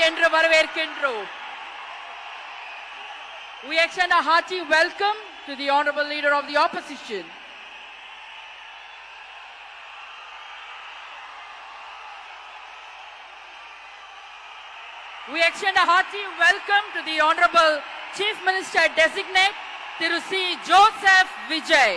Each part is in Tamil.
என்று வரவேற்கின்றோம். We extend a hearty welcome to the Honorable Leader of the Opposition. We extend a hearty welcome to the Honorable Chief Minister Designate, Thiru C. Joseph Vijay.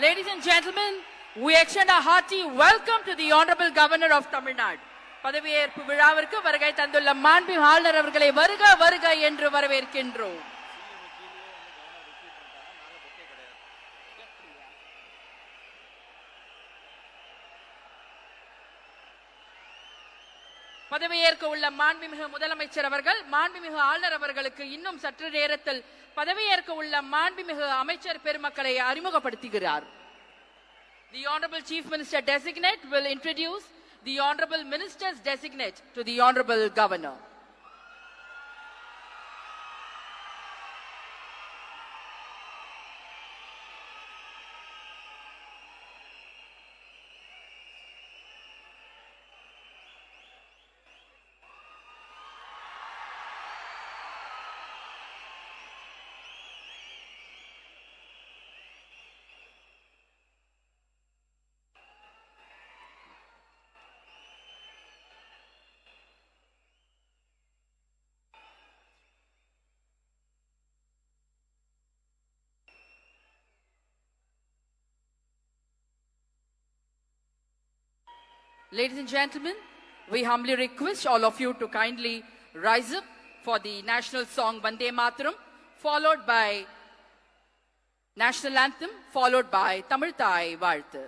Ladies and gentlemen, we extend a hearty welcome to the Honorable Governor of Tamil Nadu. பதவியேற்பு விழாவிற்கு வருகை தந்துள்ள மாண்புமிகு ஆளுநர் அவர்களை வருக வருக என்று வரவேற்கின்றோம். பதவியேற்க உள்ள மாண்புமிகு முதலமைச்சர் அவர்கள் மாண்புமிகு ஆளுநர் அவர்களுக்கு இன்னும் சற்று நேரத்தில் பதவியேற்க உள்ள மாண்புமிகு அமைச்சர் பெருமக்களை அறிமுகப்படுத்துகிறார். The Honorable Chief Minister Designate will introduce the Honorable Ministers Designate to the Honorable Governor. Ladies and gentlemen, we humbly request all of you to kindly rise up for the national song Vande Mataram, followed by national anthem, followed by Tamil Thai Vaalthu.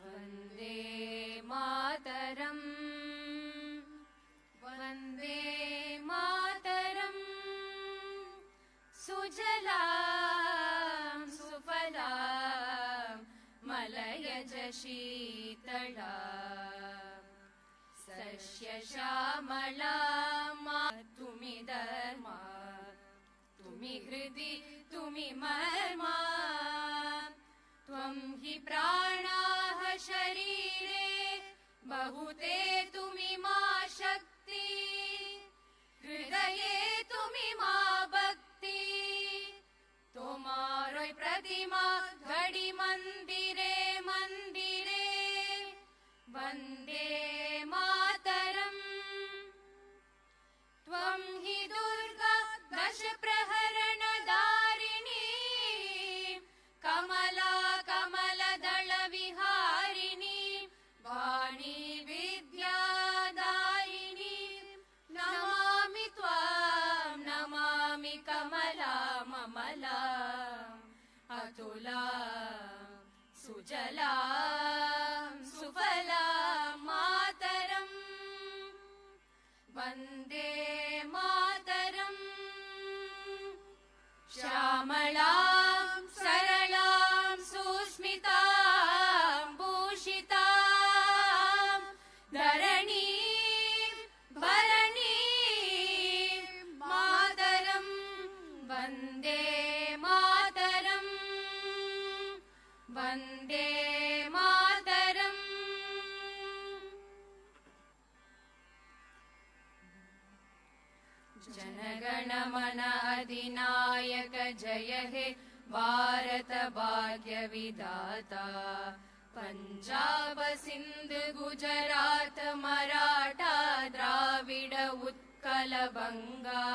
Vande Mataram, Vande Mataram, Sujalam Sufalam Malayaj Sheetalam Sashya Shamalam Tumi Dharma Tumi Hridi Tumi Marma Tvam hi Pranaha Sharire Bahute Tumi Ma Shakti Hridaye Tumi Ma Bhakti Tomaroy Pratima Ghadi Mandire Mandire Vande Mataram Tvam hi Durga Dasha Praharana Darini Kamala Kamala Dala Viharini Vani Vidya Darini Namami Tvam Namami Kamala Mamala Atula Sujala Sufala Mataram Vande Mataram Shamalam Saralam Susmitam Bhushitam Dharani Bharani Mataram Vande Mataram Vande Mataram Janagana Mana Adinayaka Jaya He Bharat Bhagya Vidata Punjab Sindh Gujarat Maratha Dravida Utkala Banga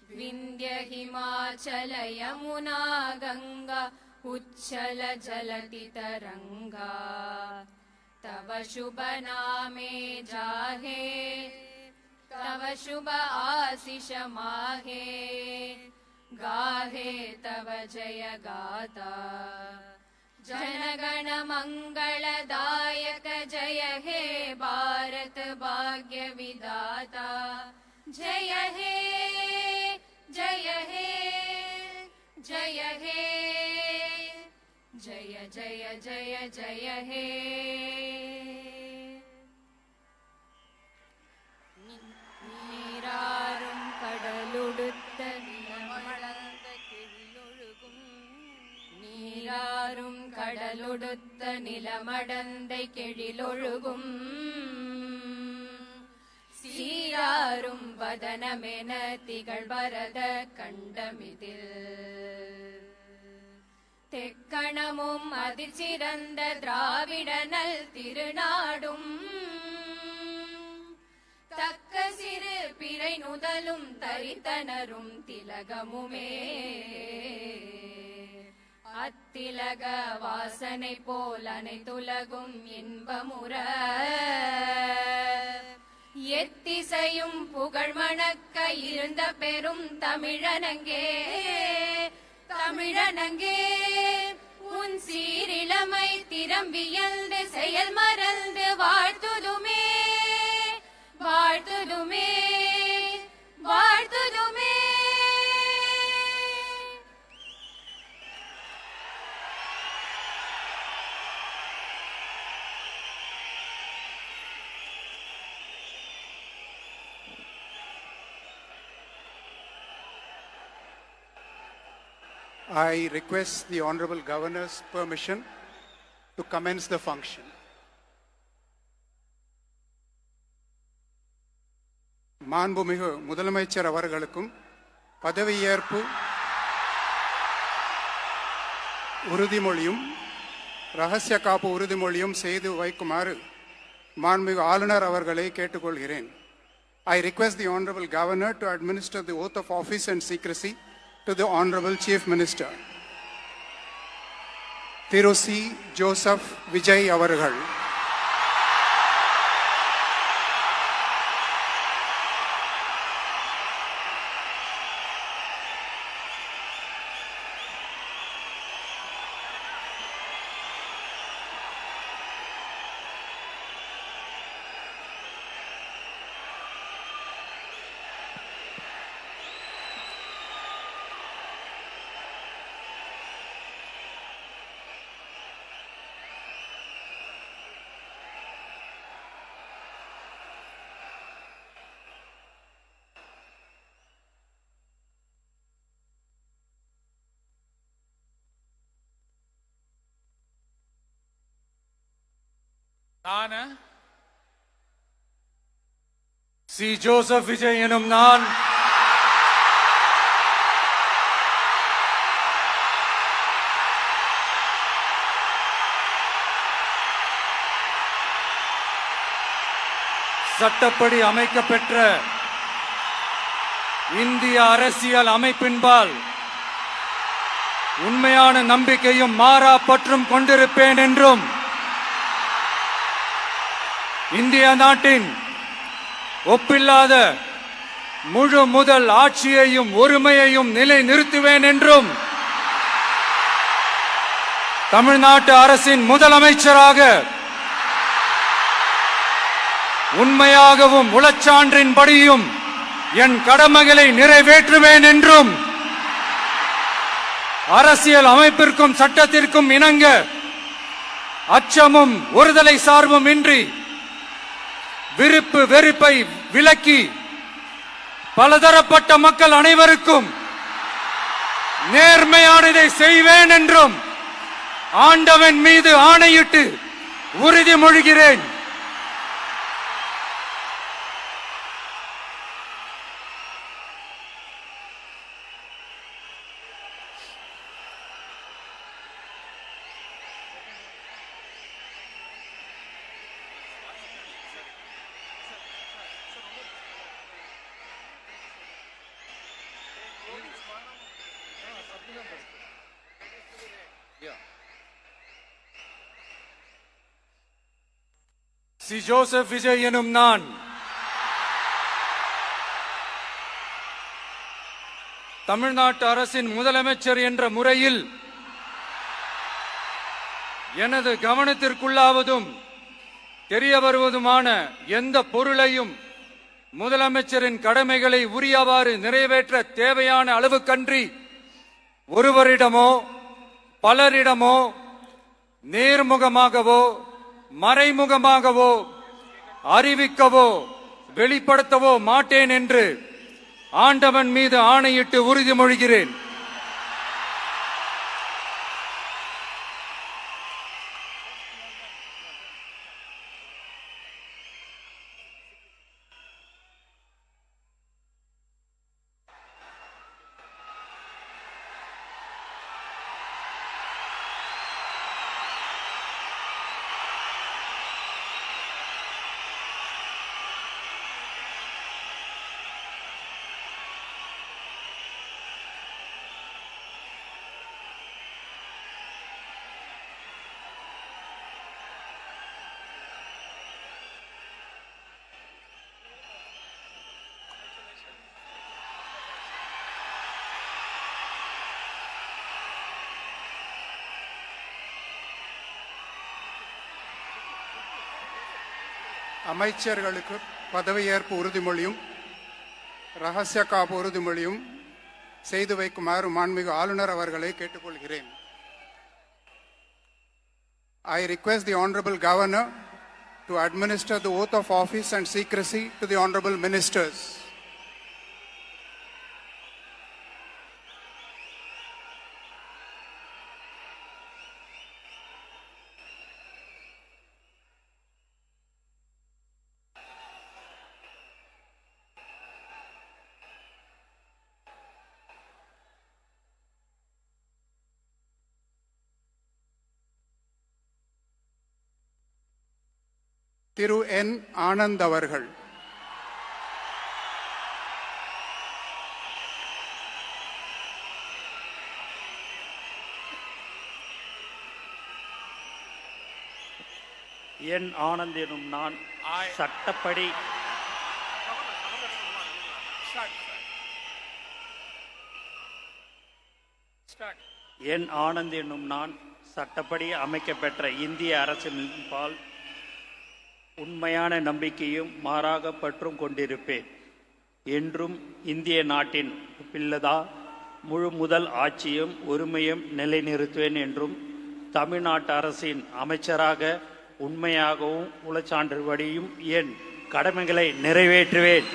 Vindhya Himachala Yamuna Ganga Uchchala Jalati Taranga Tava Shubha Name Jahe Tava Shubha Asisha Mahe Gahe Tava Jaya Gata Janagana Mangala Dayaka Jaya He Bharat Bhagya Vidata Jaya He Jaya He Jaya He Jaya Jaya Jaya Jaya He நீராறும் கடலுடுத்த நிலமடந்த கெழிலொழுகும் நீராறும் கடலுடுத்த நிலமடந்தை கெழிலொழுகும் சீராரும் வதனமென திகழ்வரத கண்டமிதில் தெக்கணமும் அதிர்ச்சிறந்த திராவிடனல் திருநாடும் தக்க சிறு பிறை நுதலும் தரித்தனரும் திலகமுமே அத்திலக வாசனை போல் அனைத்துலகும் இன்பமுற எத்திசையும் புகழ் மணக்க இருந்த பெரும் தமிழனங்கே தமிழனங்கே உன் சீரிழமை திறம்பியல்து செயல் மறந்து வாழ்த்துதுமே வாழ்த்துதுமே வாழ்த்துதுமே. I request the Honorable Governor's permission to commence the function. மாண்புமிகு முதலமைச்சர் அவர்களுக்கும் பதவியேற்பு உறுதிமொழியும் ரகசிய காப்பு உறுதிமொழியும் செய்து வைக்குமாறு மாண்புமிகு ஆளுநர் அவர்களை கேட்டுக்கொள்கிறேன். I request the Honorable Governor to administer the oath of office and secrecy to the Honorable Chief Minister. Thiru C. Joseph Vijay அவர்கள். நான் சி ஜோசப் விஜய் எனும் நான் சட்டப்படி அமைக்கப்பெற்ற இந்திய அரசியல் அமைப்பின்பால் உண்மையான நம்பிக்கையும் மாறா பற்றும் கொண்டிருப்பேன் என்றும் இந்திய நாட்டின் ஒப்பில்லாத முழு முதல் ஆட்சியையும் ஒருமையையும் நிலைநிறுத்துவேன் என்றும் தமிழ்நாட்டு அரசின் முதலமைச்சராக உண்மையாகவும் உளச்சான்றின்படியும் என் கடமைகளை நிறைவேற்றுவேன் என்றும் அரசியல் அமைப்பிற்கும் சட்டத்திற்கும் இணங்க அச்சமும் ஒருதலை சார்பும் இன்றி விருப்பு வெறுப்பை விலக்கி பலதரப்பட்ட மக்கள் அனைவருக்கும் நேர்மையானதை செய்வேன் என்றும் ஆண்டவன் மீது ஆணையிட்டு உறுதிமொழிகிறேன். சி ஜோசப் விஜய் எனும் நான் தமிழ்நாட்டு அரசின் முதலமைச்சர் என்ற முறையில் எனது கவனத்திற்குள்ளாவதும் தெரிய வருவதுமான எந்த பொருளையும் முதலமைச்சரின் கடமைகளை உரியவாறு நிறைவேற்ற தேவையான அளவுக்கன்றி ஒருவரிடமோ பலரிடமோ நேர்முகமாகவோ மறைமுகமாகவோ அறிவிக்கவோ வெளிப்படுத்தவோ மாட்டேன் என்று ஆண்டவன் மீது ஆணையிட்டு உறுதிமொழிகிறேன். அமைச்சர்களுக்கு பதவியேற்பு உறுதிமொழியும் ரகசிய காப்பு உறுதிமொழியும் செய்து வைக்குமாறு மாண்புமிகு ஆளுநர் அவர்களை கேட்டுக்கொள்கிறேன். I request the Honorable Governor to administer the oath of office and secrecy to the Honorable Ministers. திரு என் ஆனந்த் அவர்கள். என் ஆனந்த் எனும் நான் சட்டப்படி என் ஆனந்த் என்னும் நான் சட்டப்படி அமைக்கப்பெற்ற இந்திய அரசின்பால் உண்மையான நம்பிக்கையும் மாறாக பற்றும் கொண்டிருப்பேன். என்றும் இந்திய நாட்டின் பிள்ளதா முழு முதல் ஆட்சியும் உரிமையும் நிலைநிறுத்துவேன் என்றும் தமிழ்நாட்டு அரசின் அமைச்சராக உண்மையாகவும் உளச்சான்றுபடியும் என் கடமைகளை நிறைவேற்றுவேன்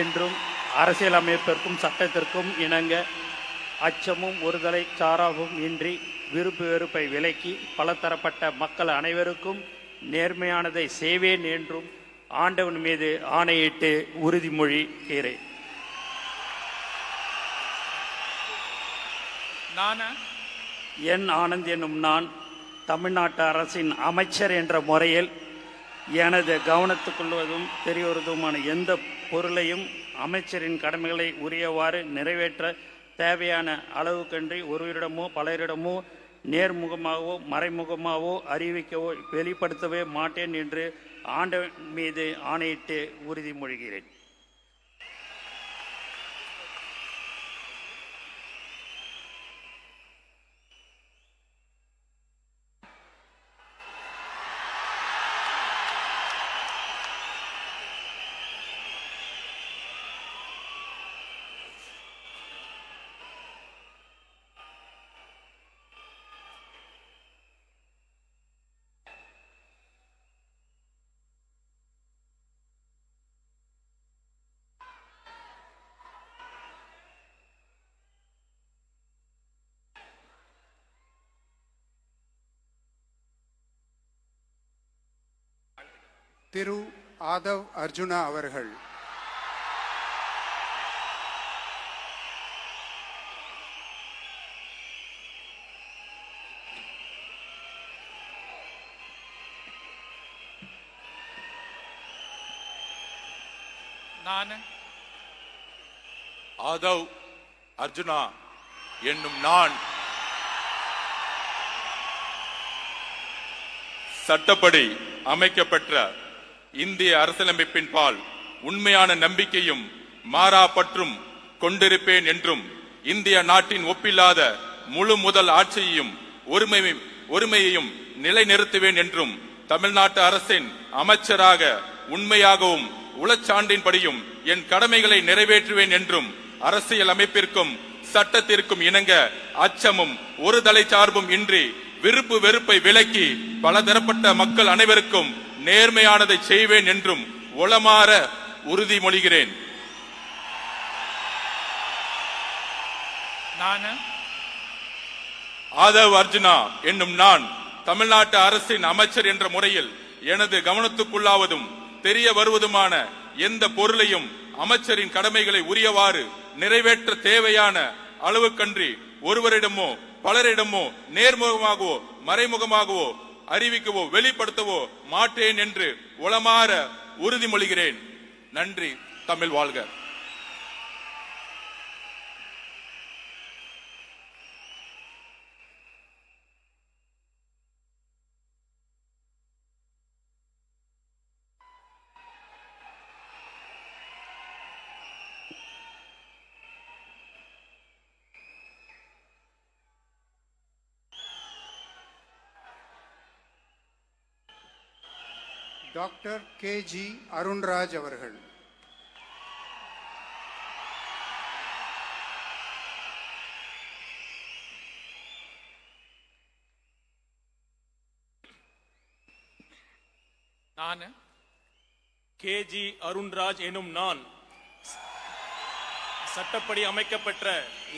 என்றும் அரசியலமைப்பிற்கும் சட்டத்திற்கும் இணங்க அச்சமும் ஒருதலை சாராவும் இன்றி விருப்பு வெறுப்பை விலக்கி பலதரப்பட்ட மக்கள் அனைவருக்கும் நேர்மையானதை செய்வேன் என்றும் ஆண்டவன் மீது ஆணையிட்டு உறுதிமொழிகிறேன். என் ஆனந்த் என்னும் நான் தமிழ்நாட்டு அரசின் அமைச்சர் என்ற முறையில் எனது கவனத்துக்குள்வதும் தெரியவதுமான எந்த பொருளையும் அமைச்சரின் கடமைகளை உரியவாறு நிறைவேற்ற தேவையான அளவுக்கன்றி ஒருவரிடமோ பலரிடமோ நேர்முகமாகவோ மறைமுகமாகவோ அறிவிக்கவோ வெளிப்படுத்தவே மாட்டேன் என்று ஆண்டவன் மீது ஆணையிட்டு உறுதிமொழிகிறேன். திரு ஆதவ் அர்ஜுனா அவர்கள். நான் ஆதவ் அர்ஜுனா என்னும் நான் சட்டப்படி அமைக்கப்பெற்ற இந்திய அரசியலமைப்பின் பால் உண்மையான நம்பிக்கையும் மாறா பற்றும் கொண்டிருப்பேன் என்றும் இந்திய நாட்டின் ஒப்பில்லாத முழு முதல் ஆட்சியையும் ஒருமையையும் நிலைநிறுத்துவேன் என்றும் தமிழ்நாட்டு அரசின் அமைச்சராக உண்மையாகவும் உளச்சான்றின்படியும் என் கடமைகளை நிறைவேற்றுவேன் என்றும் அரசியல் அமைப்பிற்கும் சட்டத்திற்கும் இணங்க அச்சமும் ஒரு தலை சார்பும் இன்றி விருப்பு வெறுப்பை விலக்கி பலதரப்பட்ட மக்கள் அனைவருக்கும் நேர்மையானதை செய்வேன் என்றும் உளமாற உறுதிமொழிகிறேன். ஆதவ் அர்ஜுனா என்னும் நான் தமிழ்நாட்டு அரசின் அமைச்சர் என்ற முறையில் எனது கவனத்துக்குள்ளாவதும் தெரிய வருவதுமான எந்த பொருளையும் அமைச்சரின் கடமைகளை உரியவாறு நிறைவேற்ற தேவையான அளவுக்கன்றி ஒருவரிடமோ பலரிடமோ நேர்முகமாகவோ மறைமுகமாகவோ அறிவிக்கவோ வெளிப்படுத்தவோ மாட்டேன் என்று உளமாற உறுதிமொழிகிறேன். நன்றி. தமிழ் வாழ்க. டாக்டர் கே.ஜி. அருண்ராஜ் அவர்கள். நான் கே.ஜி. அருண்ராஜ் எனும் நான் சட்டப்படி அமைக்கப்பெற்ற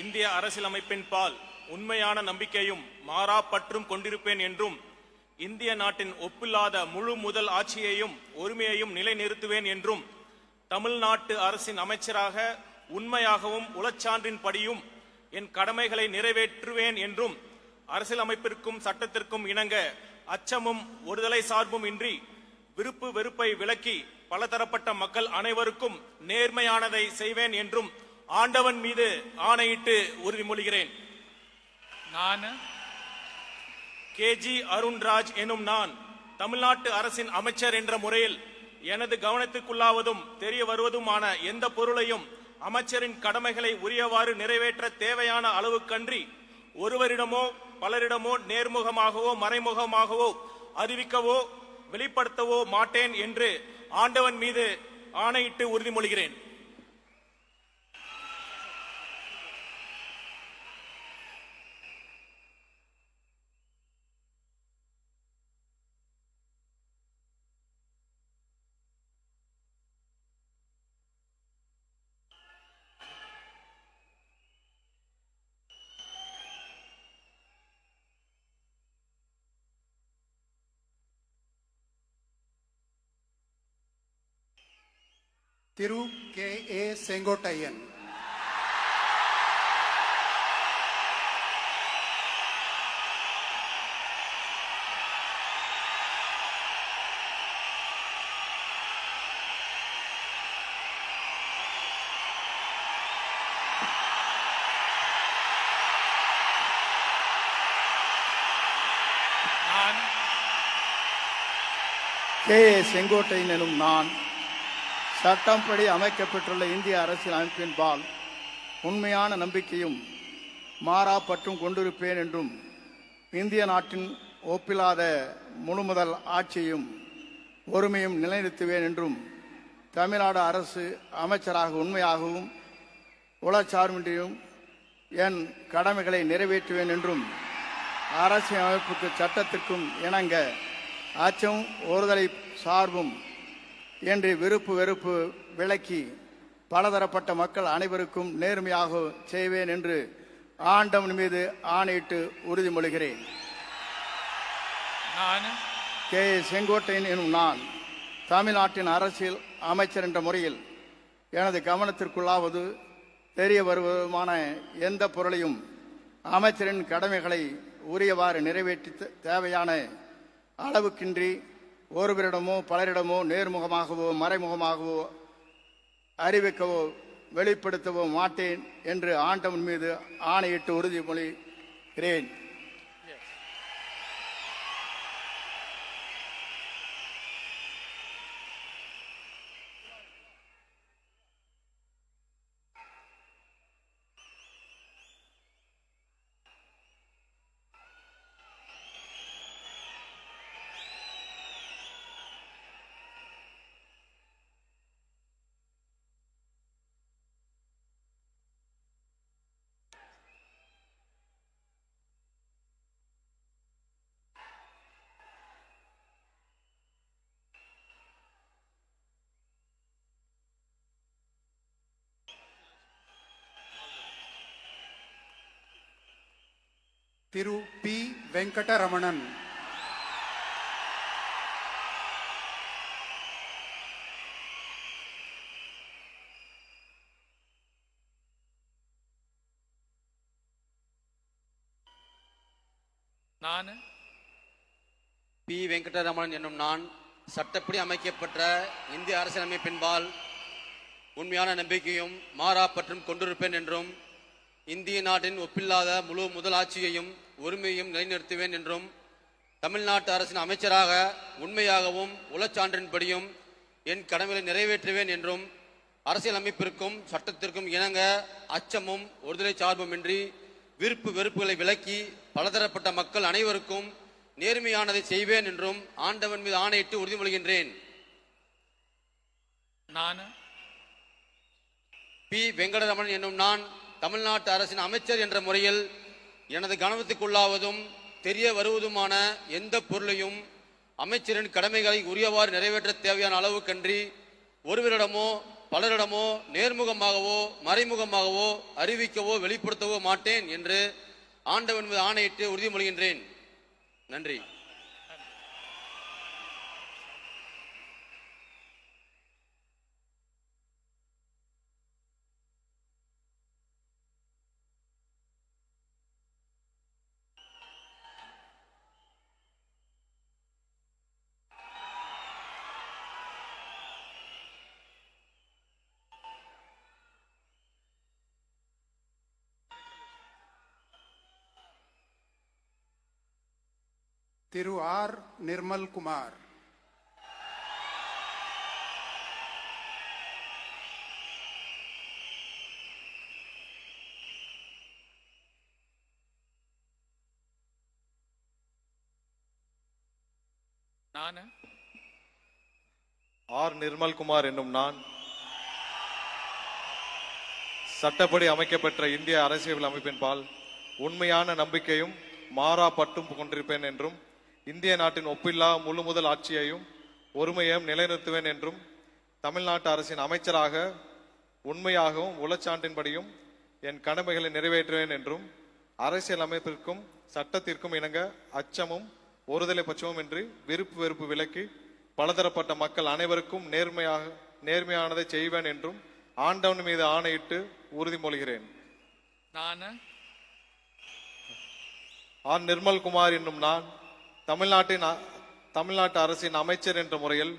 இந்திய அரசியலமைப்பின் பால் உண்மையான நம்பிக்கையும் மாறா பற்றும் கொண்டிருப்பேன் என்றும் இந்திய நாட்டின் ஒப்பில்லாத முழு முதல் ஆட்சியையும் ஒருமையையும் நிலைநிறுத்துவேன் என்றும் தமிழ்நாட்டு அரசின் அமைச்சராக உண்மையாகவும் உளச்சான்றின் படியும் என் கடமைகளை நிறைவேற்றுவேன் என்றும் அரசியலமைப்பிற்கும் சட்டத்திற்கும் இணங்க அச்சமும் ஒருதலை சார்பும் இன்றி விருப்பு வெறுப்பை விலக்கி பலதரப்பட்ட மக்கள் அனைவருக்கும் நேர்மையானதை செய்வேன் என்றும் ஆண்டவன் மீது ஆணையிட்டு உறுதிமொழிகிறேன். நான் கே.ஜி. அருண்ராஜ் எனும் நான் தமிழ்நாட்டு அரசின் அமைச்சர் என்ற முறையில் எனது கவனத்துக்குள்ளாவதும் தெரிய வருவதுமான எந்த பொருளையும் அமைச்சரின் கடமைகளை உரியவாறு நிறைவேற்ற தேவையான அளவுக்கன்றி ஒருவரிடமோ பலரிடமோ நேர்முகமாகவோ மறைமுகமாகவோ அறிவிக்கவோ வெளிப்படுத்தவோ மாட்டேன் என்று ஆண்டவன் மீது ஆணையிட்டு உறுதிமொழிகிறேன். திரு கே.ஏ. செங்கோட்டையன். நான் கே.ஏ. செங்கோட்டையன் எனும் நான் சட்டப்படி அமைக்கப்பட்டுள்ள இந்திய அரசியல் அமைப்பின் பால் உண்மையான நம்பிக்கையும் மாறா பற்றும் கொண்டிருப்பேன் என்றும் இந்திய நாட்டின் ஒப்பில்லாத முழுமுதல் ஆட்சியும் ஒருமையும் நிலைநிறுத்துவேன் என்றும் தமிழ்நாடு அரசு அமைச்சராக உண்மையாகவும் உளச்சார்பின்றியும் என் கடமைகளை நிறைவேற்றுவேன் என்றும் அரசியல் அமைப்புக்கு சட்டத்திற்கும் இணங்க அச்சம் ஒருதலை சார்பும் என்று விருப்பு வெறுப்பு விலக்கி பலதரப்பட்ட மக்கள் அனைவருக்கும் நேர்மையாக செய்வேன் என்று ஆண்டவன் மீது ஆணையிட்டு உறுதிமொழிகிறேன். நான் கே.ஏ. செங்கோட்டையன் எனும் நான் தமிழ்நாட்டின் அரசியல் அமைச்சர் என்ற முறையில் எனது கவனத்திற்குள்ளாவது தெரிய வருவதுமான எந்த பொருளையும் அமைச்சரின் கடமைகளை உரியவாறு நிறைவேற்றி தேவையான அளவுக்கின்றி ஒருவரிடமோ பலரிடமோ நேர்முகமாகவோ மறைமுகமாகவோ அறிவிக்கவோ வெளிப்படுத்தவோ மாட்டேன் என்று ஆண்டவன் மீது ஆணையிட்டு உறுதிமொழிகிறேன். திரு பி. வெங்கடரமணன். நான் பி. வெங்கடரமணன் என்னும் நான் சட்டப்படி அமைக்கப்பட்ட இந்திய அரசியலமைப்பின்பால் உண்மையான நம்பிக்கையும் மாறா பற்றும் கொண்டிருப்பேன் என்றும் இந்திய நாட்டின் ஒப்பில்லாத முழு முதலாட்சியையும் ஒருமையையும் நிலைநிறுத்துவேன் என்றும் தமிழ்நாட்டு அரசின் அமைச்சராக உண்மையாகவும் உளச்சான்றின்படியும் என் கடமைகளை நிறைவேற்றுவேன் என்றும் அரசியலமைப்பிற்கும் சட்டத்திற்கும் இணங்க அச்சமும் ஒருதலை சார்புமின்றி விருப்பு வெறுப்புகளை விலக்கி பலதரப்பட்ட மக்கள் அனைவருக்கும் நேர்மையானதை செய்வேன் என்றும் ஆண்டவன் மீது ஆணையிட்டு உறுதிமொழிகின்றேன். நான் பி. வெங்கடரமணன் என்னும் நான் தமிழ்நாட்டு அரசின் அமைச்சர் என்ற முறையில் எனது கவனத்துக்குள்ளாவதும் தெரிய வருவதுமான எந்த பொருளையும் அமைச்சரின் கடமைகளை உரியவாறு நிறைவேற்ற தேவையான அளவுக்கன்றி ஒருவரிடமோ பலரிடமோ நேர்முகமாகவோ மறைமுகமாகவோ அறிவிக்கவோ வெளிப்படுத்தவோ மாட்டேன் என்று ஆண்டவன் மீது ஆணையிட்டு உறுதிமொழிகின்றேன். நன்றி. திரு ஆர் நிர்மல் குமார். நான் ஆர் நிர்மல்குமார் என்னும் நான் சட்டப்படி அமைக்கப்பெற்ற இந்திய அரசியல் அமைப்பின் பால் உண்மையான நம்பிக்கையும் மாறா பற்றும் கொண்டிருப்பேன் என்றும் இந்திய நாட்டின் ஒப்பில்லா முழு முதல் ஆட்சியையும் ஒருமையையும் நிலைநிறுத்துவேன் என்றும் தமிழ்நாட்டு அரசின் அமைச்சராக உண்மையாகவும் உளச்சான்றின்படியும் என் கடமைகளை நிறைவேற்றுவேன் என்றும் அரசியல் அமைப்பிற்கும் சட்டத்திற்கும் இணங்க அச்சமும் ஒருதலை பட்சமும் இன்றி விருப்பு வெறுப்பு விலக்கி பலதரப்பட்ட மக்கள் அனைவருக்கும் நேர்மையானதை செய்வேன் என்றும் ஆண்டவன் மீது ஆணையிட்டு உறுதிமொழிகிறேன். நான் ஆர் நிர்மல்குமார் என்னும் நான் தமிழ்நாட்டு அரசின் அமைச்சர் என்ற முறையில்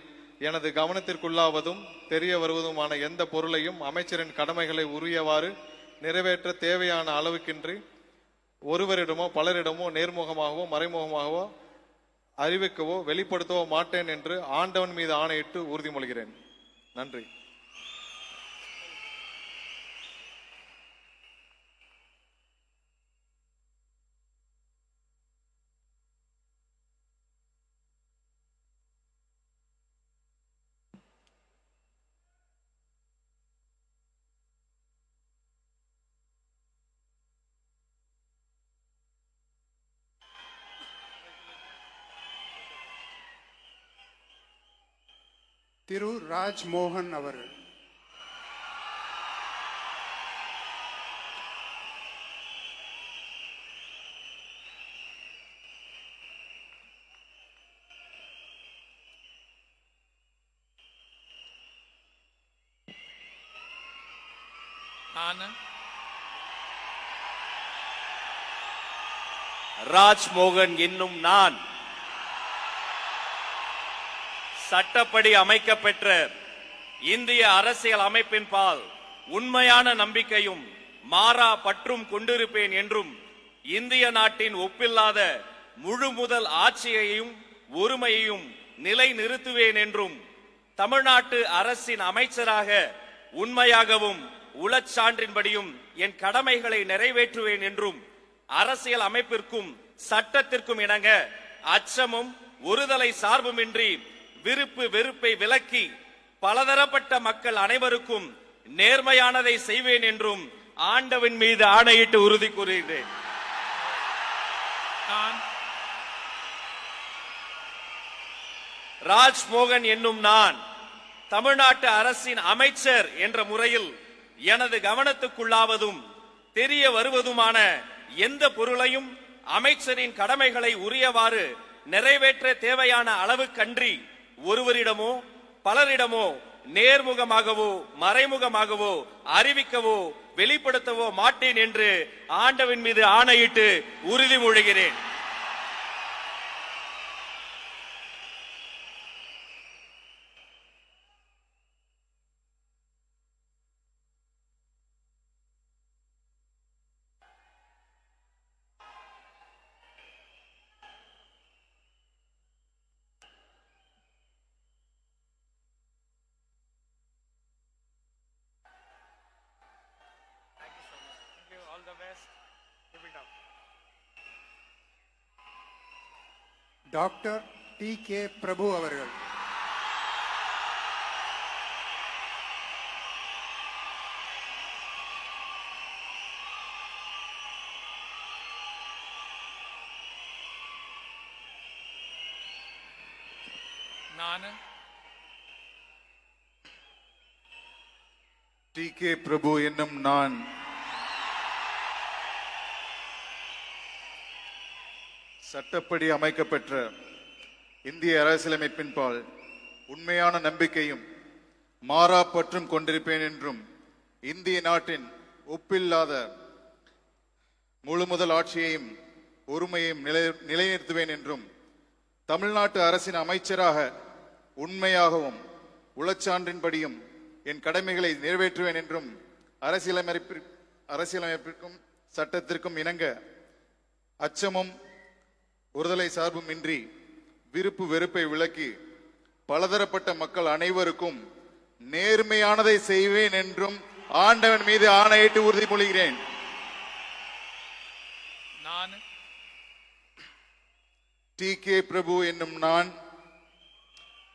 எனது கவனத்திற்குள்ளாவதும் தெரிய வருவதுமான எந்த பொருளையும் அமைச்சரின் கடமைகளை உரியவாறு நிறைவேற்ற தேவையான அளவுக்கின்றி ஒருவரிடமோ பலரிடமோ நேர்முகமாகவோ மறைமுகமாகவோ அறிவிக்கவோ வெளிப்படுத்தவோ மாட்டேன் என்று ஆண்டவன் மீது ஆணையிட்டு உறுதிமொழிகிறேன். நன்றி. திரு ராஜ் மோகன் அவர்கள். நான் ராஜ்மோகன் என்னும் நான் சட்டப்படி அமைக்கப்பெற்ற இந்திய அரசியல் அமைப்பின் பால் உண்மையான நம்பிக்கையும் மாறா பற்றும் கொண்டிருப்பேன் என்றும் இந்திய நாட்டின் ஒப்பில்லாத முழு முதல் ஆட்சியையும் ஒருமையையும் நிலை நிறுத்துவேன் என்றும் தமிழ்நாட்டு அரசின் அமைச்சராக உண்மையாகவும் உளச்சான்றின்படியும் என் கடமைகளை நிறைவேற்றுவேன் என்றும் அரசியல் அமைப்பிற்கும் சட்டத்திற்கும் இணங்க அச்சமும் ஒருதலை சார்புமின்றி விருப்பு வெறுப்பை விலக்கி பலதரப்பட்ட மக்கள் அனைவருக்கும் நேர்மையானதை செய்வேன் என்றும் ஆண்டவன் மீது ஆணையிட்டு உறுதி கூறுகிறேன். ராஜ்மோகன் என்னும் நான் தமிழ்நாட்டு அரசின் அமைச்சர் என்ற முறையில் எனது கவனத்துக்குள்ளாவதும் தெரிய வருவதுமான எந்த பொருளையும் அமைச்சரின் கடமைகளை உரியவாறு நிறைவேற்ற தேவையான அளவுக்கன்றி ஒருவரிடமோ பலரிடமோ நேர்முகமாகவோ மறைமுகமாகவோ அறிவிக்கவோ வெளிப்படுத்தவோ மாட்டேன் என்று ஆண்டவன் மீது ஆணையிட்டு உறுதிமொழிகிறேன். all the best. Keep it up. Doctor D K. Prabhu அவர்கள். நான் டி.கே. பிரபு என்னும் நான் சட்டப்படி அமைக்கப்பெற்ற இந்திய அரசியலமைப்பின்பால் உண்மையான நம்பிக்கையும் மாறா பற்றும் கொண்டிருப்பேன் என்றும் இந்திய நாட்டின் ஒப்பில்லாத முழுமுதல் ஆட்சியையும் ஒருமையையும் நிலைநிறுத்துவேன் என்றும் தமிழ்நாட்டு அரசின் அமைச்சராக உண்மையாகவும் உளச்சான்றின்படியும் என் கடமைகளை நிறைவேற்றுவேன் என்றும் அரசியலமைப்பிற்கும் சட்டத்திற்கும் இணங்க அச்சமும் ஒருதலை சார்பும் இன்றி விருப்பு வெறுப்பை விலக்கி பலதரப்பட்ட மக்கள் அனைவருக்கும் நேர்மையானதை செய்வேன் என்றும் ஆண்டவன் மீது ஆணையிட்டு உறுதிமொழிகிறேன். நான் டி.கே. பிரபு என்னும் நான்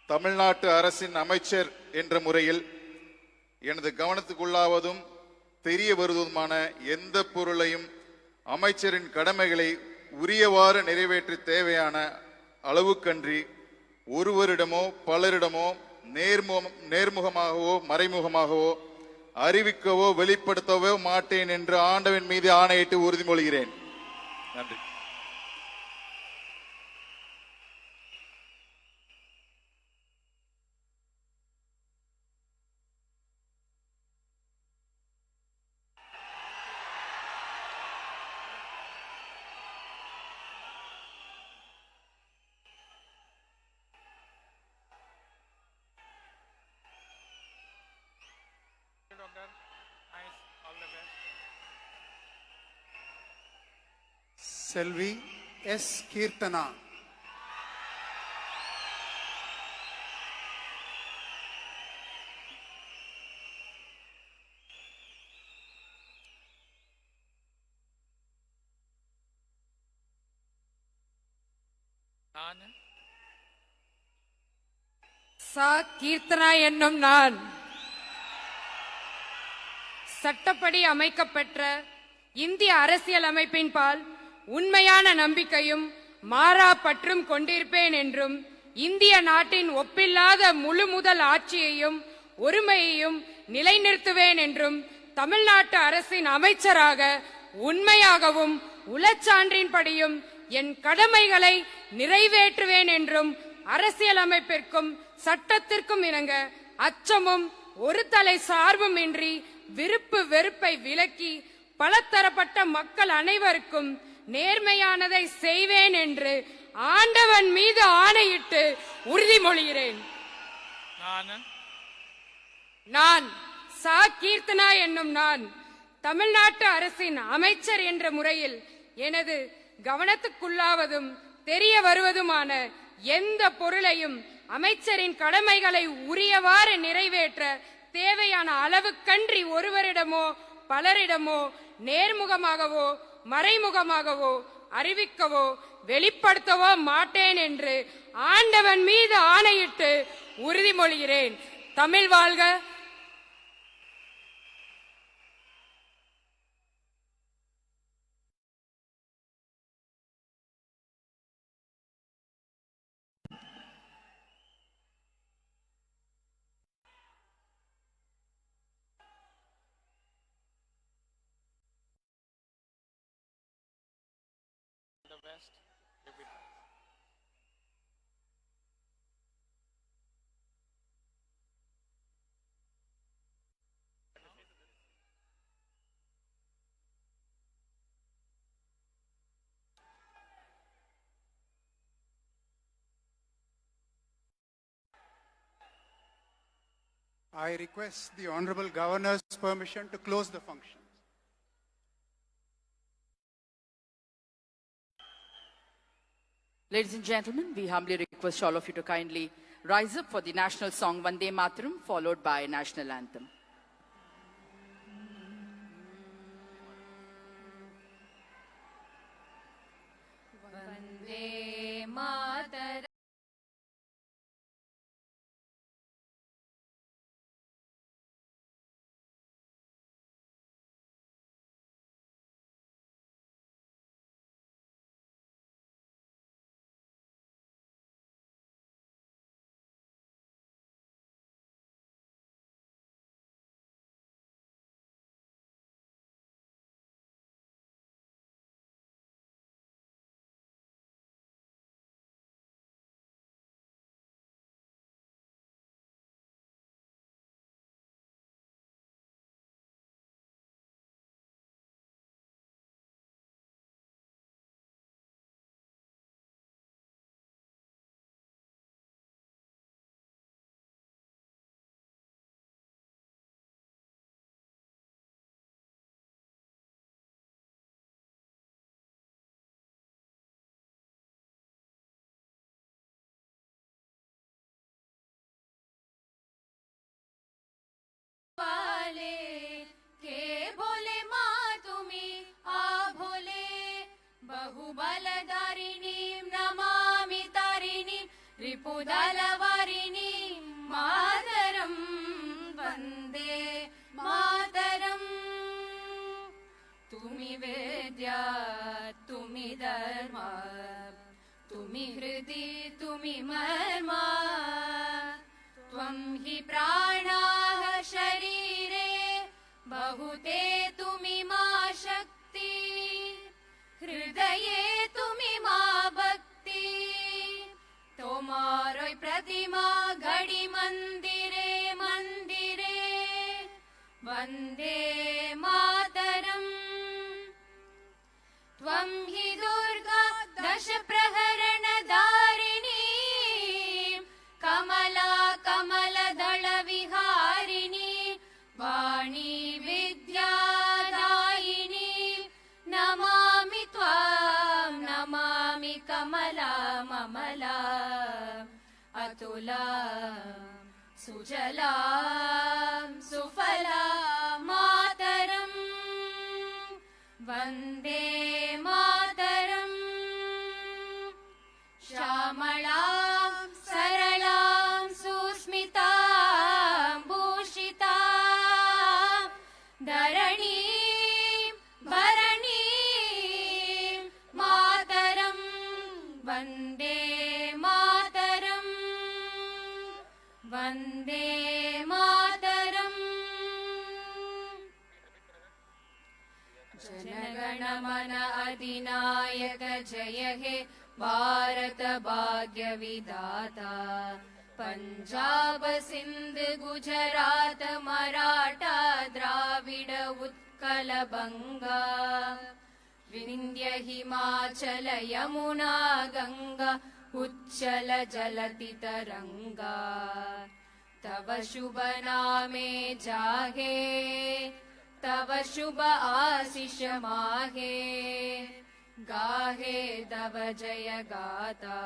தமிழ்நாட்டு அரசின் அமைச்சர் என்ற முறையில் எனது கவனத்துக்குள்ளாவதும் தெரிய வருவதுமான எந்த பொருளையும் அமைச்சரின் கடமைகளை உரியவாறு நிறைவேற்ற தேவையான அளவுக்கன்றி ஒருவரிடமோ பலரிடமோ நேர்முகமாகவோ மறைமுகமாகவோ அறிவிக்கவோ வெளிப்படுத்தவோ மாட்டேன் என்று ஆண்டவன் மீது ஆணையிட்டு உறுதிமொழிகிறேன். நன்றி. Doctor nice all the best. செல்வி எஸ். கீர்த்தனா. நான் சா. கீர்த்தனா என்னும் நான் சட்டப்படி அமைக்கப்பெற்ற இந்திய அரசியலமைப்பின்பால் உண்மையான நம்பிக்கையும் மாறா பற்றும் கொண்டிருப்பேன் என்றும் இந்திய நாட்டின் ஒப்பில்லாத முழு முதல் ஆட்சியையும் ஒருமையையும் நிலைநிறுத்துவேன் என்றும் தமிழ்நாட்டு அரசின் அமைச்சராக உண்மையாகவும் உளச்சான்றின்படியும் என் கடமைகளை நிறைவேற்றுவேன் என்றும் அரசியலமைப்பிற்கும் சட்டத்திற்கும் இணங்க அச்சமும் ஒரு தலை சார்பும் இன்றி விருப்பு வெறுப்பை விலக்கி பலதரப்பட்ட மக்கள் அனைவருக்கும் நேர்மையானதை செய்வேன் என்று ஆண்டவன் மீது ஆணையிட்டு உறுதிமொழிகிறேன். நான் சா. கீர்த்தனா என்னும் நான் தமிழ்நாட்டு அரசின் அமைச்சர் என்ற முறையில் எனது கவனத்துக்குள்ளாவதும் தெரிய வருவதுமான எந்த பொருளையும் அமைச்சரின் கடமைகளை உரியவாறு நிறைவேற்ற தேவையான அளவுக்கன்றி ஒருவரிடமோ பலரிடமோ நேர்முகமாகவோ மறைமுகமாகவோ அறிவிக்கவோ வெளிப்படுத்தவோ மாட்டேன் என்று ஆண்டவன் மீது ஆணையிட்டு உறுதிமொழிகிறேன். தமிழ் வாழ்க. the best. I request the Honorable Governor's permission to close the function. Ladies and gentlemen, we humbly request all of you to kindly rise up for the national song Vande Mataram, followed by national anthem. Vande मातर वाले के बोले माँ तुम्ही आ भोले बहुबलधारिणी नमामि तारिणी रिपुदलवारिणी मातरं वन्दे मातरं तुम्ही वेद्या तुम्ही धर्म तुम्ही हृदि तुम्ही मर्मा त्वं हि प्राणाः शरीरे बहुते तुम्ही मा शक्ति हृदये तुम्ही मा भक्ति तोमारोय प्रतिमा घड़ी मंदिरे मंदिरे वन्दे मातरम् त्वं हि दुर्गा दश प्रहरण धारिणी कमला कमलदल विहारिणी वाणी विद्यादायिनी नमामि त्वां नमामि कमला ममला अतुला सुजला सुफला मातरम् वन्दे मातरम् श्यामलां सरलां सुस्मितां भूषितां धरणीं भरणीं मातरं वन्दे मातरम् वन्दे मातरम् जनगणमन अधिनायक जय हे भारत भाग्य विधाता पंजाब सिंध गुजरात मराठा द्राविड उत्कल बंगा विंध्य हिमाचल यमुना गंगा उच्चल जलति तरंगा तव शुभ नामे जागे तव शुभ आशीष माहे गाहे तव जय गाता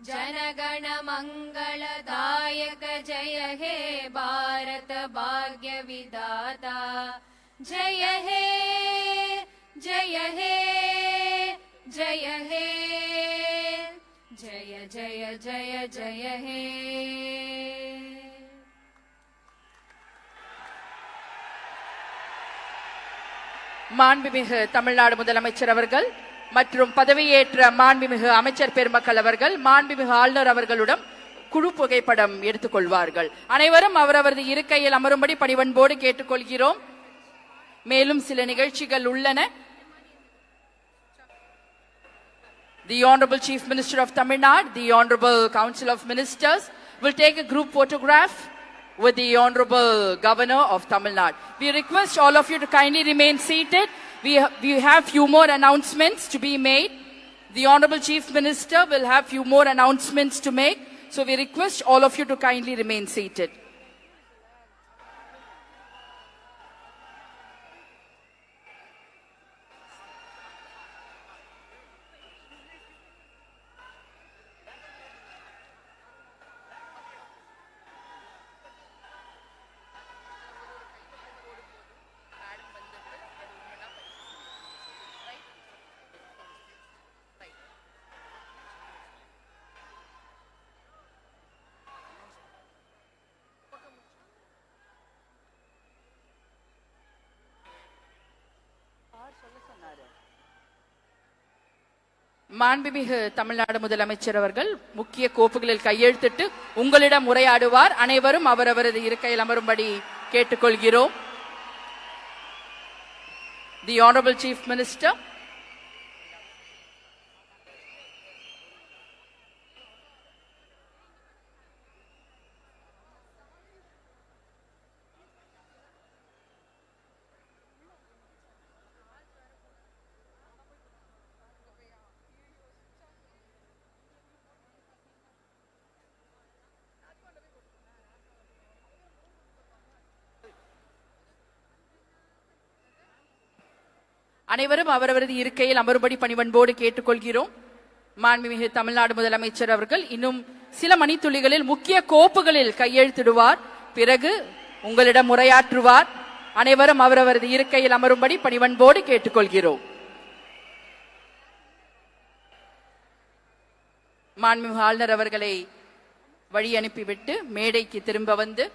जनगण मंगलदायक जय हे भारत भाग्य विधाता जय हे जय हे जय हे जय जय जय जय हे மாண்புமிகு தமிழ்நாடு முதலமைச்சர் அவர்கள் மற்றும் பதவியேற்ற மாண்புமிகு அமைச்சர் பெருமக்கள் அவர்கள் மாண்புமிகு ஆளுநர் அவர்களுடன் குழு புகைப்படம் எடுத்துக்கொள்வார்கள். அனைவரும் அவரவரது இருக்கையில் அமரும்படி பணிவன்போடு கேட்டுக்கொள்கிறோம். மேலும் சில நிகழ்ச்சிகள் உள்ளன. The Honorable Chief Minister of Tamil Nadu, the Honorable Council of Ministers will take a group photograph with the Honorable Governor of Tamil Nadu. We request all of you to kindly remain seated. We have few more announcements to be made. The Honorable Chief Minister will have few more announcements to make. So we request all of you to kindly remain seated. மாண்புமிகு தமிழ்நாடு முதலமைச்சர் அவர்கள் முக்கிய கோப்புகளில் கையெழுத்திட்டு உங்களிடம் உரையாடுவார். அனைவரும் அவரவரது இருக்கையில் அமரும்படி கேட்டுக்கொள்கிறோம். The Honorable Chief Minister. அனைவரும் அவரவரது இருக்கையில் அமரும்படி பணிவன்போடு கேட்டுக்கொள்கிறோம். மாண்புமிகு தமிழ்நாடு முதலமைச்சர் அவர்கள் இன்னும் சில மணித்துளிகளில் முக்கிய கோப்புகளில் கையெழுத்திடுவார். பிறகு உங்களிடம் உரையாற்றுவார். அனைவரும் அவரவரது இருக்கையில் அமரும்படி பணிவன்போடு கேட்டுக்கொள்கிறோம். மாண்புமிகு ஆளுநர் அவர்களை வழி அனுப்பிவிட்டு மேடைக்கு திரும்ப வந்து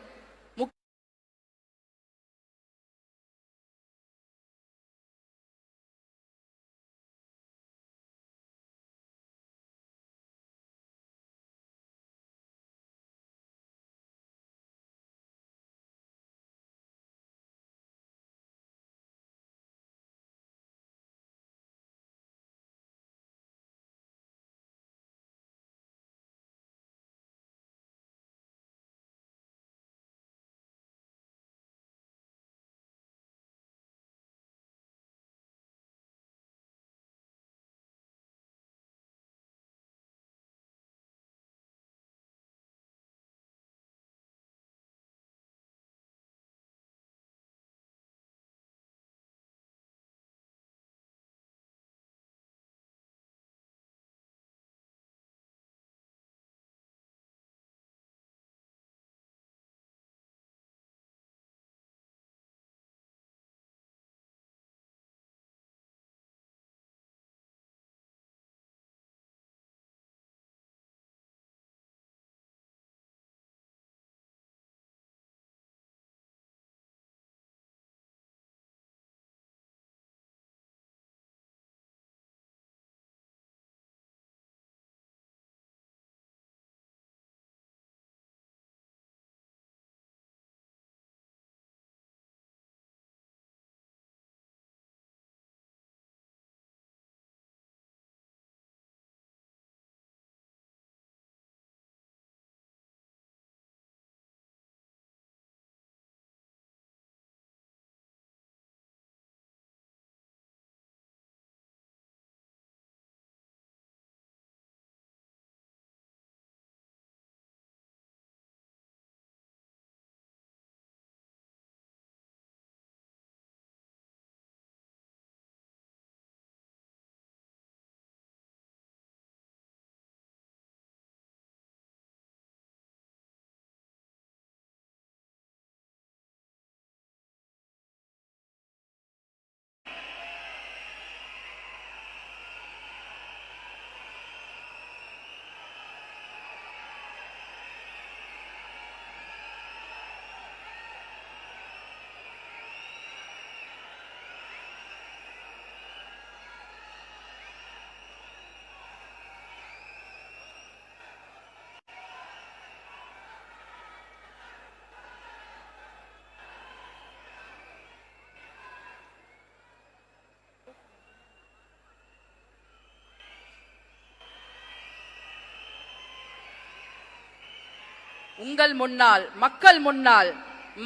உங்கள் முன்னால் மக்கள் முன்னால்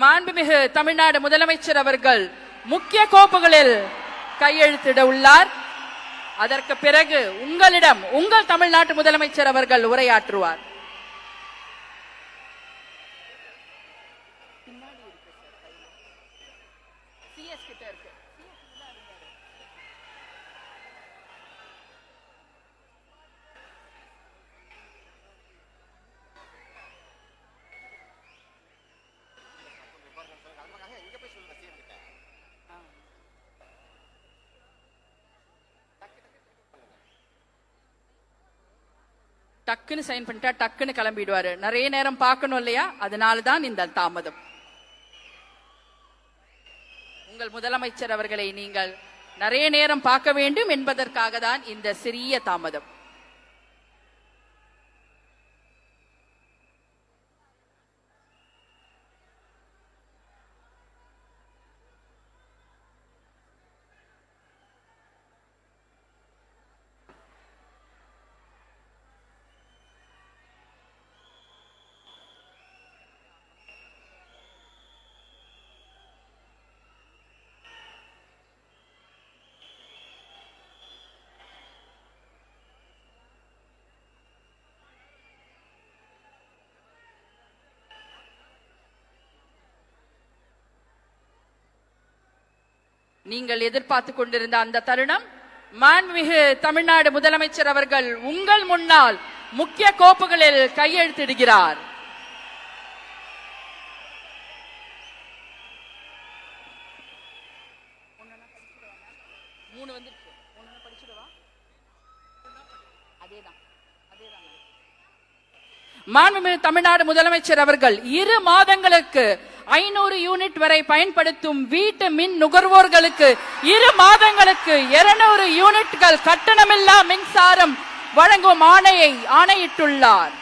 மாண்புமிகு தமிழ்நாடு முதலமைச்சர் அவர்கள் முக்கிய கோப்புகளில் கையெழுத்திட உள்ளார். அதற்கு பிறகு உங்களிடம் உங்கள் தமிழ்நாட்டு முதலமைச்சர் அவர்கள் உரையாற்றுவார். டக்குன்னு சைன் பண்ணிட்டா டக்குன்னு கிளம்பிடுவாரு. நிறைய நேரம் பார்க்கணும் இல்லையா, அதனாலதான் இந்த தாமதம். உங்கள் முதலமைச்சர் அவர்களை நீங்கள் நிறைய நேரம் பார்க்க வேண்டும் என்பதற்காக தான் இந்த சிறிய தாமதம். நீங்கள் எதிர்பார்த்து கொண்டிருந்த அந்த தருணம், மாண்புமிகு தமிழ்நாடு முதலமைச்சர் அவர்கள் உங்கள் முன்னால் முக்கிய கோப்புகளில் கையெழுத்திடுகிறார். மாண்புமிகு தமிழ்நாடு முதலமைச்சர் அவர்கள் 2 மாதங்களுக்கு 500 யூனிட் வரை பயன்படுத்தும் வீட்டு மின் நுகர்வோர்களுக்கு 2 மாதங்களுக்கு 200 யூனிட்கள் கட்டணமில்லா மின்சாரம் வழங்கும் ஆணையிட்டுள்ளார்.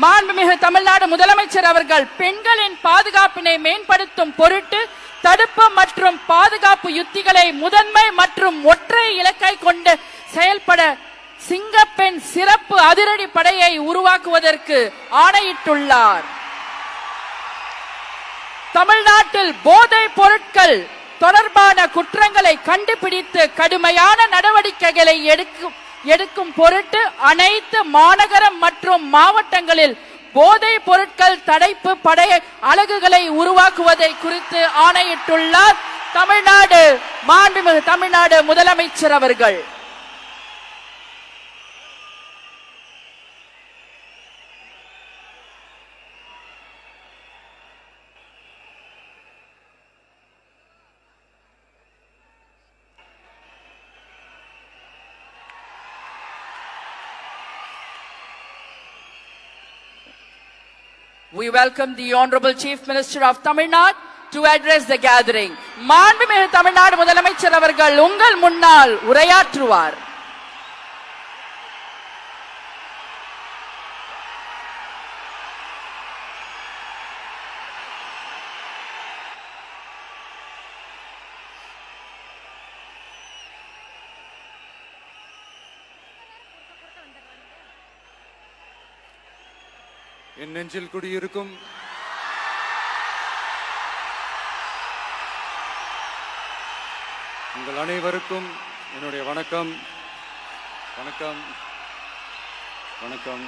மாண்புமிகு தமிழ்நாடு முதலமைச்சர் அவர்கள் பெண்களின் பாதுகாப்பினை மேம்படுத்தும் பொருட்டு தடுப்பு மற்றும் பாதுகாப்பு யுத்திகளை முதன்மை மற்றும் ஒற்றை இலக்கை கொண்டு செயல்பட சிங்கப்பெண் சிறப்பு அதிரடி படையை உருவாக்குவதற்கு ஆணையிட்டுள்ளார். தமிழ்நாட்டில் போதைப் பொருட்கள் தொடர்பான குற்றங்களை கண்டுபிடித்து கடுமையான நடவடிக்கைகளை எடுக்கும் பொருட்டு அனைத்து மாநகரம் மற்றும் மாவட்டங்களில் போதைப் பொருட்கள் தடுப்பு படை அலகுகளை உருவாக்குவதை குறித்து ஆணையிட்டுள்ளார் மாண்புமிகு தமிழ்நாடு முதலமைச்சர் அவர்கள். We welcome the Honorable Chief Minister of Tamil Nadu to address the gathering. மாண்புமிகு தமிழ்நாடு முதலமைச்சர் அவர்கள் உங்கள் முன்னால் உரையாற்றுவார். என் நெஞ்சில் குடியிருக்கும் உங்கள் அனைவருக்கும் என்னுடைய வணக்கம். வணக்கம் வணக்கம்.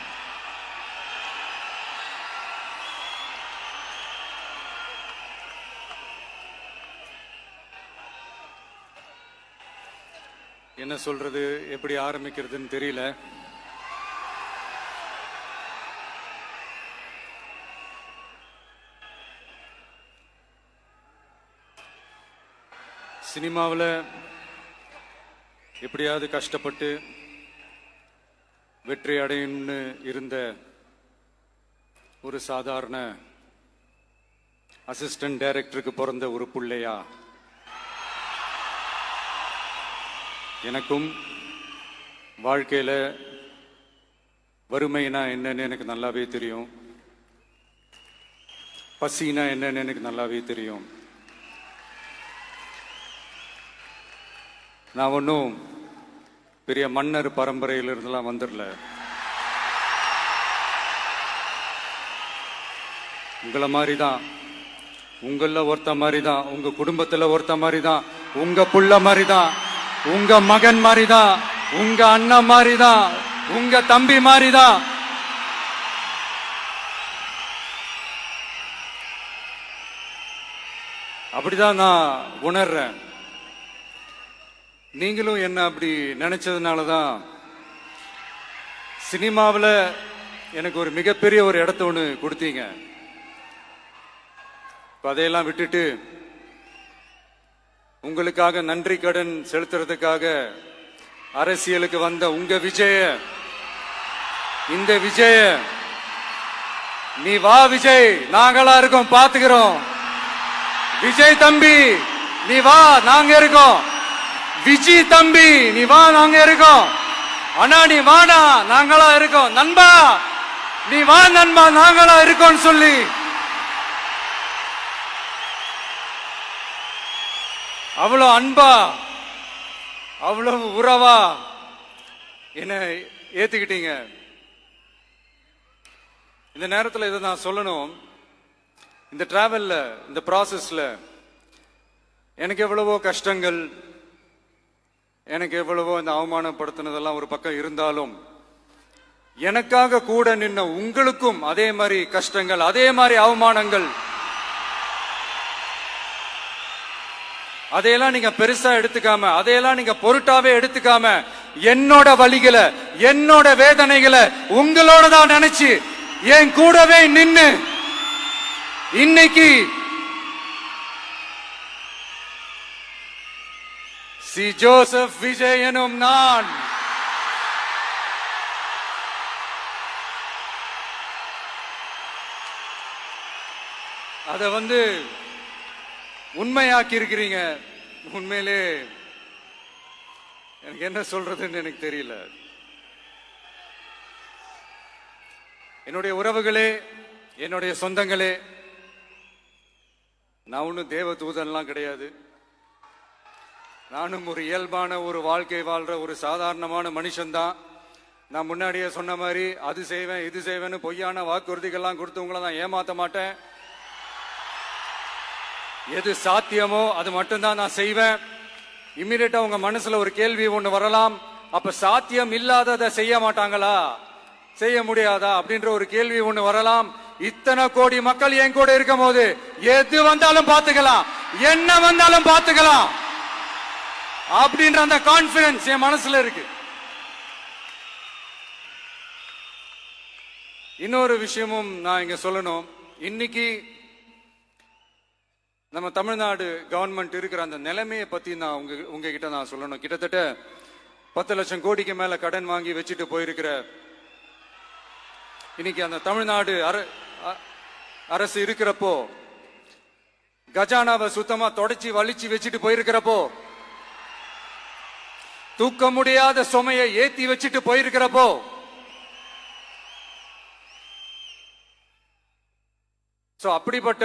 என்ன சொல்றது, எப்படி ஆரம்பிக்கிறதுன்னு தெரியல. சினிமாவில் எப்படியாவது கஷ்டப்பட்டு வெற்றி அடையணும்னு இருந்த ஒரு சாதாரண அசிஸ்டன்ட் டைரக்டருக்கு பிறந்த ஒரு பிள்ளையா எனக்கும் வாழ்க்கையில் வறுமைனா என்னன்னு எனக்கு நல்லாவே தெரியும், பசினா என்னன்னு எனக்கு நல்லாவே தெரியும். நான் ஒன்றும் பெரிய மன்னர் பரம்பரையிலிருந்துலாம் வந்துடல. உங்களை மாதிரி தான், உங்கள ஒருத்த மாதிரி தான், உங்க குடும்பத்தில் ஒருத்த மாதிரி தான், உங்க புள்ள மாதிரி தான், உங்க மகன் மாதிரி தான், உங்க அண்ணன் மாதிரி தான், உங்க தம்பி மாதிரி தான். அப்படிதான் நான் உணர்றேன். நீங்களும் என்ன அப்படி நினைச்சதுனால தான் சினிமாவில் எனக்கு ஒரு மிகப்பெரிய ஒரு இடத்த ஒன்று கொடுத்தீங்க. அதையெல்லாம் விட்டுட்டு உங்களுக்காக நன்றி கடன் செலுத்துறதுக்காக அரசியலுக்கு வந்த உங்க விஜய, இந்த விஜய, நீ வா விஜய், நாங்களா இருக்கோம், பாத்துக்கிறோம், விஜய் தம்பி நீ வா, நாங்க இருக்கோம். விஜய் தம்பி நீ வா, நாங்க இருக்கோம். அண்ணா நீ வாடா, நாங்களா இருக்கோம். நண்பா நீ வா நண்பா, நாங்களா இருக்கோம் சொல்லி அவ்வளவு அன்பா அவ்வளவு உறவா என்ன ஏத்துக்கிட்டீங்க. இந்த நேரத்தில் இதை நான் சொல்லணும். இந்த டிராவல்ல, இந்த ப்ராசஸ்ல எனக்கு எவ்வளவோ கஷ்டங்கள், எனக்கு எவ்வளவோ இந்த அவமானப்படுத்தினதெல்லாம் ஒரு பக்கம் இருந்தாலும், எனக்காக கூட நின்ன உங்களுக்கும் அதே மாதிரி கஷ்டங்கள், அதே மாதிரி அவமானங்கள், அதையெல்லாம் நீங்க பெருசா எடுத்துக்காம, அதையெல்லாம் நீங்க பொருட்டாவே எடுத்துக்காம, என்னோட வலிகளை, என்னோட வேதனைகளை உங்களோட தான் நினைச்சு என் கூடவே நின்னு இன்னைக்கு சி ஜோசப் விஜய் எனும் நான் அத உண்மையாக்கி இருக்கிறீங்க. உண்மையிலே எனக்கு என்ன சொல்றதுன்னு எனக்கு தெரியல. என்னுடைய உறவுகளே, என்னுடைய சொந்தங்களே, நான் ஒன்னும் தேவ தூதன்லாம் கிடையாது. நானும் ஒரு இயல்பான ஒரு வாழ்க்கை வாழ்ற ஒரு சாதாரணமான மனுஷன்தான். நான் முன்னாடியே சொன்ன மாதிரி அது செய்வேன் இது செய்வேன்னு பொய்யான வாக்குறுதிகள்லாம் கொடுத்து உங்களை நான் ஏமாத்த மாட்டேன். எது சாத்தியமோ அது மட்டும்தான் நான் செய்வேன். இம்மிடியட்டா உங்க மனசுல ஒரு கேள்வி ஒண்ணு வரலாம், அப்ப சாத்தியம் இல்லாததை செய்ய மாட்டாங்களா, செய்ய முடியாதா அப்படின்ற ஒரு கேள்வி ஒண்ணு வரலாம். இத்தனை கோடி மக்கள் என் கூட இருக்கும் போது எது வந்தாலும் பாத்துக்கலாம், என்ன வந்தாலும் பாத்துக்கலாம் அப்படின்ற அந்த கான்பிடன்ஸ் என் மனசுல இருக்கு. இன்னொரு விஷயமும் நான் இங்க சொல்லணும். இன்னைக்கு நம்ம தமிழ்நாடு கவர்மெண்ட் இருக்கிற அந்த நிலைமையை பத்தி நான் உங்ககிட்ட நான் சொல்லணும். கிட்டத்தட்ட 10 லட்சம் கோடிக்கு மேல கடன் வாங்கி வச்சுட்டு போயிருக்கிற இன்னைக்கு அந்த தமிழ்நாடு அரசு இருக்கிறப்போ, கஜானாவை சுத்தமா தொடச்சி வலிச்சு வச்சுட்டு போயிருக்கிறப்போ, தூக்க முடியாத சுமையை ஏத்தி வச்சுட்டு போயிருக்கிறப்போ, சோ அப்படிப்பட்ட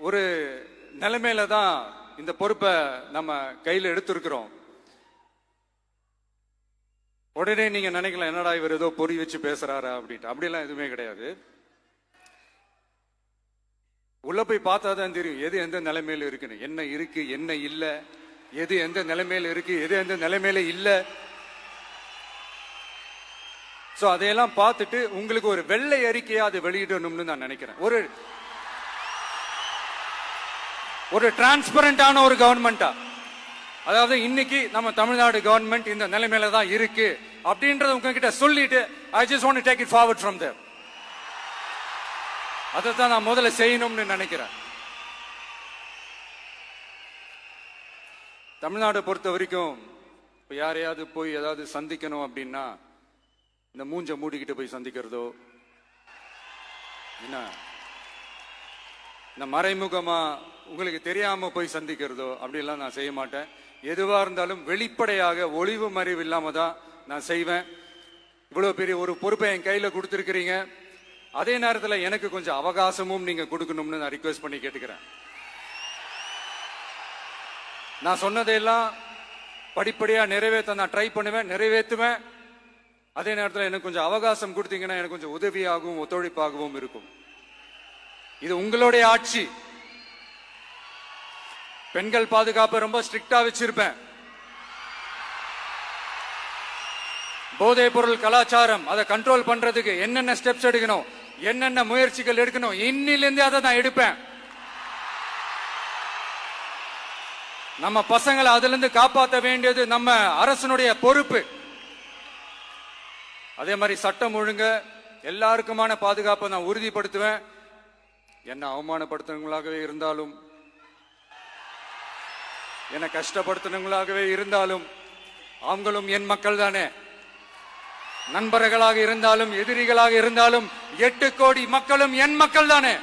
ஒரு நிலைமையில தான் இந்த பொறுப்பை நம்ம கையில் எடுத்திருக்கிறோம். உடனே நீங்க நினைக்கலாம், என்னடா இவர் ஏதோ பொறி வச்சு பேசுறாரா அப்படின்ட்டு. அப்படிலாம் எதுவுமே கிடையாது. உள்ள போய் பார்த்தாதான் தெரியும் எது எந்த நிலைமையில இருக்குன்னு, என்ன இருக்கு என்ன இல்ல, எது எந்த நிலைமையில இருக்கு எது எந்த நிலைமையில இல்ல. சோ அதையெல்லாம் பார்த்துட்டு உங்களுக்கு ஒரு வெள்ளை அறிக்கையா அதை வெளியிடணும்னு நான் நினைக்கிறேன். ஒரு டிரான்ஸ்பரண்டான ஒரு கவர்மெண்டா, அதாவது இன்னைக்கு நம்ம தமிழ்நாடு கவர்மெண்ட் இந்த நிலைமையில தான் இருக்கு அப்படின்றத உங்ககிட்ட சொல்லிட்டு I just want to take it forward from there. அதை தான் நான் முதல்ல செய்யணும்னு நினைக்கிறேன். தமிழ்நாட்டை பொறுத்த வரைக்கும் இப்ப யாரையாவது போய் ஏதாவது சந்திக்கணும் அப்படின்னா இந்த மூஞ்ச மூடிக்கிட்டு போய் சந்திக்கிறதோ, என்ன இந்த மறைமுகமா உங்களுக்கு தெரியாம போய் சந்திக்கிறதோ அப்படிலாம் நான் செய்ய மாட்டேன். எதுவா இருந்தாலும் வெளிப்படையாக ஒளிவு மறைவு இல்லாம தான் நான் செய்வேன். இவ்வளவு பெரிய ஒரு பொறுப்பை என் கையில கொடுத்திருக்கிறீங்க. அதே நேரத்தில் எனக்கு கொஞ்சம் அவகாசமும் நீங்க கொடுக்கணும்னு நான் ரிக்வெஸ்ட் பண்ணி கேட்டுக்கிறேன். நான் சொன்னதையெல்லாம் படிப்படியா நிறைவேற்ற நான் ட்ரை பண்ணுவேன், நிறைவேற்றுவேன். அதே நேரத்தில் எனக்கு கொஞ்சம் அவகாசம் கொடுத்தீங்கன்னா எனக்கு கொஞ்சம் உதவியாகவும் ஒத்துழைப்பாகவும் இருக்கும். இது உங்களுடைய ஆட்சி. பெண்கள் பாதுகாப்பை ரொம்ப ஸ்ட்ரிக்டா வச்சிருப்பேன். போதைப் பொருள் கலாச்சாரம் அதை கண்ட்ரோல் பண்றதுக்கு என்னென்ன ஸ்டெப்ஸ் எடுக்கணும், என்னென்ன முயற்சிகள் எடுக்கணும், இன்னிலிருந்தே அதை நான் எடுப்பேன். நம்ம பசங்களை அதுல இருந்து காப்பாற்ற வேண்டியது நம்ம அரசனுடைய பொறுப்பு. அதே மாதிரி சட்டம் ஒழுங்கு எல்லாருக்குமான பாதுகாப்பை நான் உறுதிப்படுத்துவேன். என்ன அவமானப்படுத்துறவங்களாகவே இருந்தாலும், என்ன கஷ்டப்படுத்துறவங்களாகவே இருந்தாலும், அவங்களும் என் மக்கள் தானே. நண்பர்களாக இருந்தாலும் எதிரிகளாக இருந்தாலும் 8 கோடி மக்களும் என் மக்கள் தானே.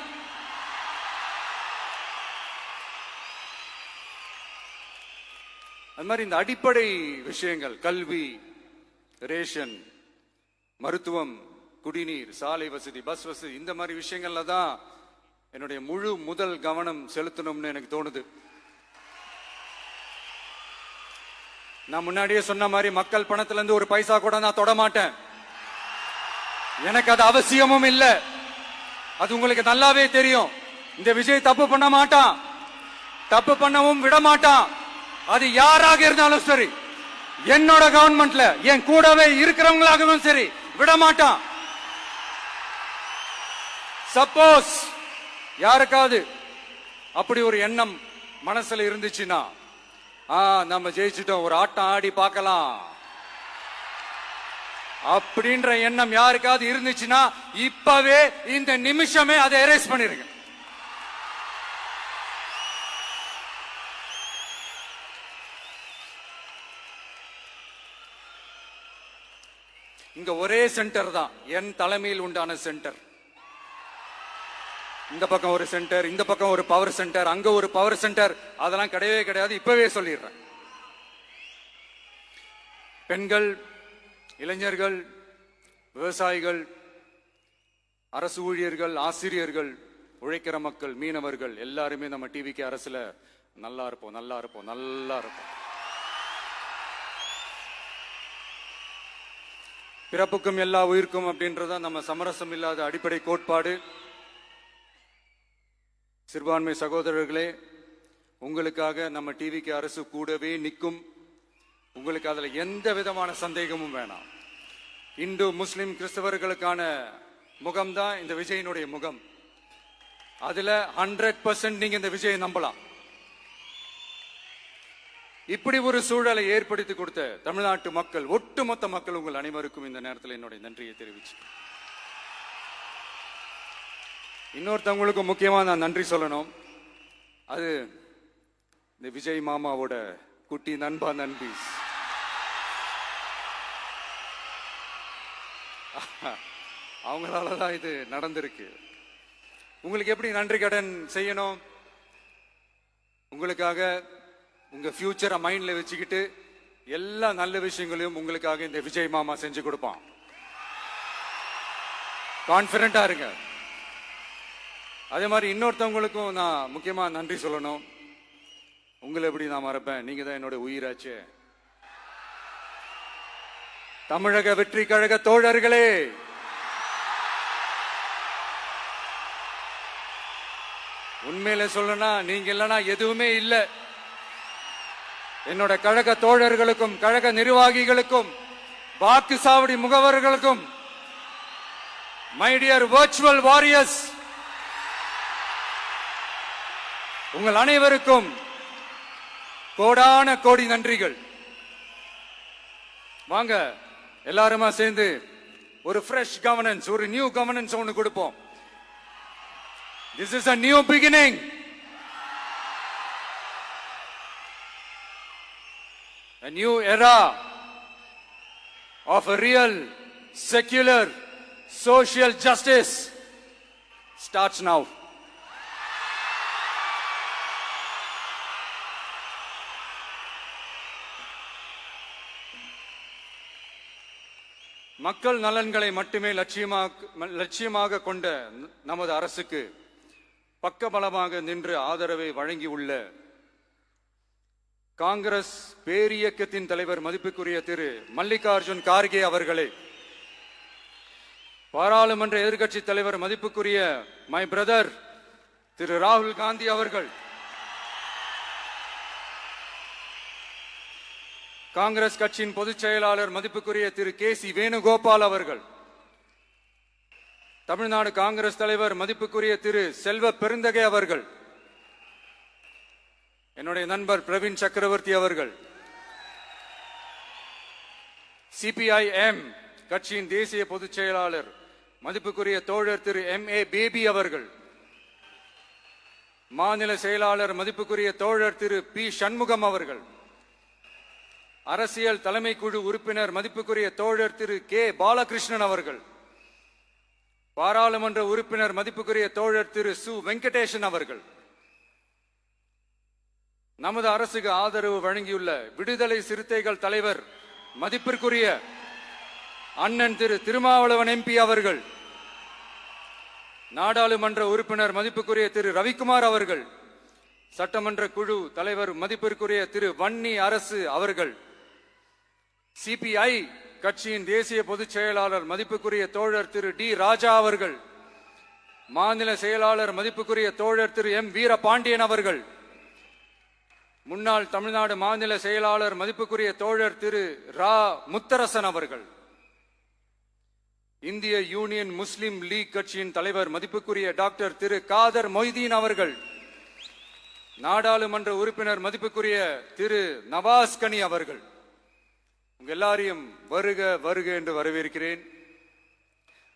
அது மாதிரி இந்த அடிப்படை விஷயங்கள், கல்வி, ரேஷன், மருத்துவம், குடிநீர், சாலை வசதி, பஸ் வசதி, இந்த மாதிரி விஷயங்கள்ல தான் என்னுடைய முழு முதல் கவனம் செலுத்தணும்னு எனக்கு தோணுது. நான் முன்னாடியே சொன்ன மாதிரி மக்கள் பணத்துல இருந்து ஒரு பைசா கூட நான் தொட மாட்டேன். எனக்கு அது அவசியமும் இல்லை. அது உங்களுக்கு நல்லாவே தெரியும். இந்த விஜய் தப்பு பண்ண மாட்டான், தப்பு பண்ணவும் விட மாட்டான். அது யாராக இருந்தாலும் சரி, என்னோட கவர்மெண்ட்ல என் கூடவே இருக்கிறவங்களாகவும் சரி, விட மாட்டான். சப்போஸ் யாருக்காவது அப்படி ஒரு எண்ணம் மனசுல இருந்துச்சுன்னா, நம்ம ஜெயிச்சிட்டோம், ஒரு ஆட்டம் ஆடி பார்க்கலாம் அப்படின்ற எண்ணம் யாருக்காவது இருந்துச்சுன்னா, இப்பவே இந்த நிமிஷமே அதை எரேஸ் பண்ணிருங்க. இங்க ஒரே சென்டர் தான், என் தலைமையில் உண்டான சென்டர். இந்த பக்கம் ஒரு சென்டர், இந்த பக்கம் ஒரு பவர் சென்டர், அங்க ஒரு பவர் சென்டர், அதெல்லாம் கிடையவே கிடையாது. இப்பவே சொல்லிடுறேன். பெண்கள், இளைஞர்கள், விவசாயிகள், அரசு ஊழியர்கள், ஆசிரியர்கள், உழைக்கிற மக்கள், மீனவர்கள் எல்லாருமே நம்ம டிவிக்கு அரசுல நல்லா இருப்போம், நல்லா இருப்போம், நல்லா இருப்போம். பிறப்புக்கும் எல்லா உயிருக்கும் அப்படின்றத நம்ம சமரசம் இல்லாத அடிப்படை கோட்பாடு. சிறுபான்மை சகோதரர்களே, உங்களுக்காக நம்ம டிவிக்கு அரசு கூடவே நிற்கும். உங்களுக்கு அதுல எந்த விதமான சந்தேகமும் வேணாம். இந்து, முஸ்லிம், கிறிஸ்தவர்களுக்கான முகம்தான் இந்த விஜயனுடைய முகம். அதுல 100% நீங்க இந்த விஜயை நம்பலாம். இப்படி ஒரு சூழலை ஏற்படுத்தி கொடுத்த தமிழ்நாட்டு மக்கள், ஒட்டுமொத்த மக்கள், உங்கள் அனைவருக்கும் இந்த நேரத்தில் என்னுடைய நன்றியை தெரிவிச்சு, இன்னொருத்தவங்களுக்கு முக்கியமா நான் நன்றி சொல்லணும். அது இந்த விஜய் மாமாவோட குட்டி நண்பா, நண்பி. அவங்களாலதான் இது நடந்திருக்கு. உங்களுக்கு எப்படி நன்றி கடன் செய்யணும்? உங்களுக்காக உங்க ஃபியூச்சரை மைண்ட்ல வச்சுக்கிட்டு எல்லா நல்ல விஷயங்களையும் உங்களுக்காக இந்த விஜய் மாமா செஞ்சு கொடுப்பான். கான்பிடண்டா இருங்க. அதே மாதிரி இன்னொருத்தவங்களுக்கும் நான் முக்கியமா நன்றி சொல்லணும். உங்களை எப்படி நான் மறப்பேன்? நீங்க தான் என்னோட உயிராச்சே. தமிழக வெற்றி கழக தோழர்களே, உண்மையில சொல்லனா நீங்க இல்லைன்னா எதுவுமே இல்லை. என்னோட கழக தோழர்களுக்கும், கழக நிர்வாகிகளுக்கும், வாக்கு சாவடி முகவர்களுக்கும், மை டியர் வர்ச்சுவல் வாரியர்ஸ், உங்கள் அனைவருக்கும் கோடான கோடி நன்றிகள். வாங்க எல்லாருமா சேர்ந்து ஒரு ஃப்ரெஷ் கவர்னன்ஸ், ஒரு நியூ கவர்னன்ஸ் ஒன்று கொடுப்போம். This is a new beginning. A new era of a real, secular, social justice starts now. மக்கள் நலன்களை மட்டுமே லட்சியமாக கொண்ட நமது அரசுக்கு பக்கபலமாக நின்று ஆதரவை வழங்கியுள்ள காங்கிரஸ் பேரியக்கத்தின் தலைவர் மதிப்புக்குரிய திரு மல்லிகார்ஜுன் கார்கே அவர்களே, பாராளுமன்ற எதிர்க்கட்சி தலைவர் மதிப்புக்குரிய மை பிரதர் திரு ராகுல் காந்தி அவர்கள், காங்கிரஸ் கட்சியின் பொதுச் செயலாளர் மதிப்புக்குரிய திரு கே.சி. வேணுகோபால் அவர்கள், தமிழ்நாடு காங்கிரஸ் தலைவர் மதிப்புக்குரிய திரு செல்வ பெருந்தகை அவர்கள், என்னுடைய நண்பர் பிரவீன் சக்கரவர்த்தி அவர்கள், சிபிஐஎம் கட்சியின் தேசிய பொதுச் செயலாளர் மதிப்புக்குரிய தோழர் திரு M.A. பேபி அவர்கள், மாநில செயலாளர் மதிப்புக்குரிய தோழர் திரு பி. சண்முகம் அவர்கள், அரசியல் தலைமை குழு உறுப்பினர் மதிப்புக்குரிய தோழர் திரு கே. பாலகிருஷ்ணன் அவர்கள், பாராளுமன்ற உறுப்பினர் மதிப்புக்குரிய தோழர் திரு சு. வெங்கடேசன் அவர்கள், நமது அரசுக்கு ஆதரவு வழங்கியுள்ள விடுதலை சிறுத்தைகள் தலைவர் மதிப்பிற்குரிய அண்ணன் திரு திருமாவளவன் எம்பி அவர்கள், நாடாளுமன்ற உறுப்பினர் மதிப்புக்குரிய திரு ரவிக்குமார் அவர்கள், சட்டமன்ற குழு தலைவர் மதிப்பிற்குரிய திரு வன்னி அரசு அவர்கள், சிபிஐ கட்சியின் தேசிய பொதுச் செயலாளர் மதிப்புக்குரிய தோழர் திரு டி ராஜா அவர்கள், மாநில செயலாளர் மதிப்புக்குரிய தோழர் திரு எம் வீரபாண்டியன் அவர்கள், முன்னாள் தமிழ்நாடு மாநில செயலாளர் மதிப்புக்குரிய தோழர் திரு ரா முத்தரசன் அவர்கள், இந்திய யூனியன் முஸ்லிம் லீக் கட்சியின் தலைவர் மதிப்புக்குரிய டாக்டர் திரு காதர் மொய்தீன் அவர்கள், நாடாளுமன்ற உறுப்பினர் மதிப்புக்குரிய திரு நவாஸ் கனி அவர்கள், உங்க எல்லாரையும் வருக வருக என்று வரவேற்கிறேன்.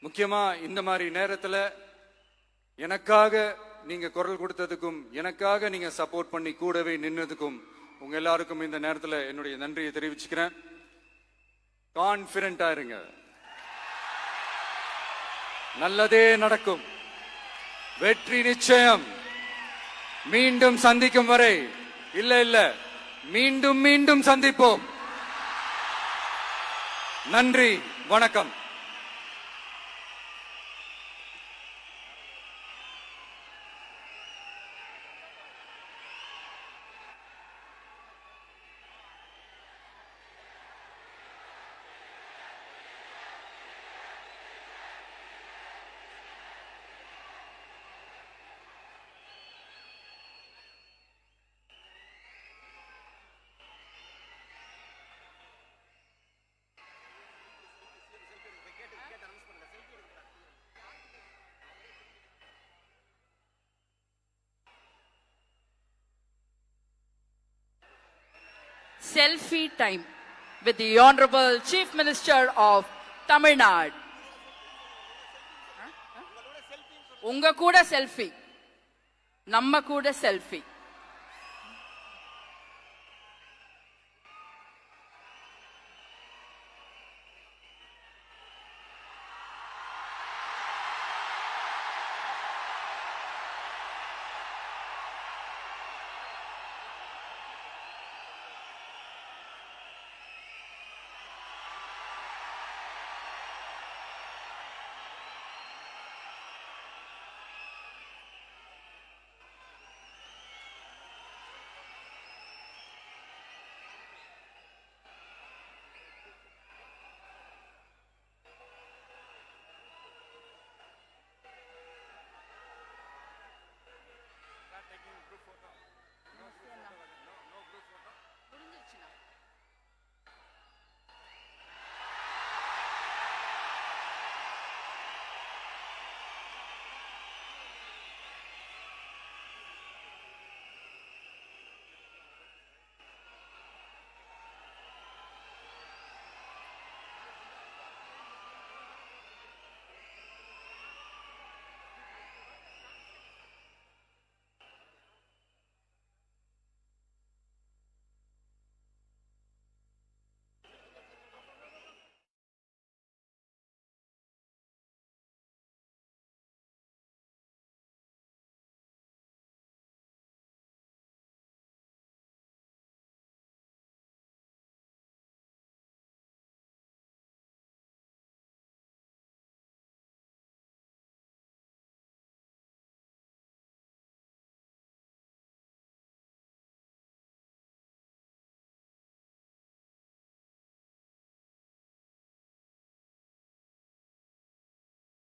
முக்கியமா இந்த மாதிரி நேரத்துல எனக்காக நீங்க குரல் கொடுத்ததுக்கும் எனக்காக நீங்க சப்போர்ட் பண்ணி கூடவே நின்னதுக்கும் உங்க எல்லாருக்கும் இந்த நேரத்துல என்னுடைய நன்றியை தெரிவிச்சுக்கிறேன். கான்பிடண்டா இருங்க, நல்லதே நடக்கும், வெற்றி நிச்சயம். மீண்டும் சந்திக்கும் வரை இல்ல மீண்டும் மீண்டும் சந்திப்போம். நன்றி, வணக்கம். Selfie time with the Honorable Chief Minister of Tamil Nadu. உங்க கூட செல்ஃபி, நம்ம கூட செல்ஃபி.